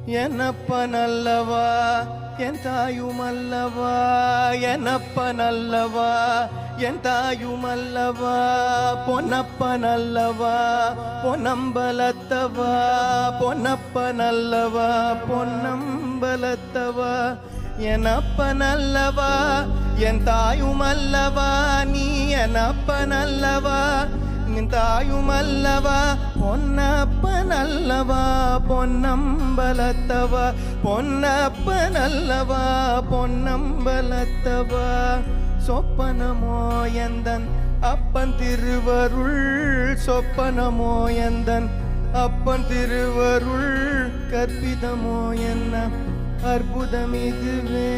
என்னப்பனல்லவா என் தாயுமல்லவா, என்னப்பனல்லவா என் தாயுமல்லவா, பொன்னப்பனல்லவா பொன்னம்பலத்தவா, பொன்னப்பனல்லவா பொன்னம்பலத்தவா, என்னப்பனல்லவா என் தாயுமல்லவா, நீ என்னப்பனல்லவா நின் தாயுமல்லவா, பொன்னப்பனல்லவா பொன்னம்பலத்தவா, பொன்னப்பனல்லவா பொன்னம்பலத்தவா, சொப்பனமோ எந்தன் அப்பன் திருவருள், சொப்பனமோ எந்தன் அப்பன் திருவருள், கற்பிதமோ என்ன அற்புதம் இதுவே,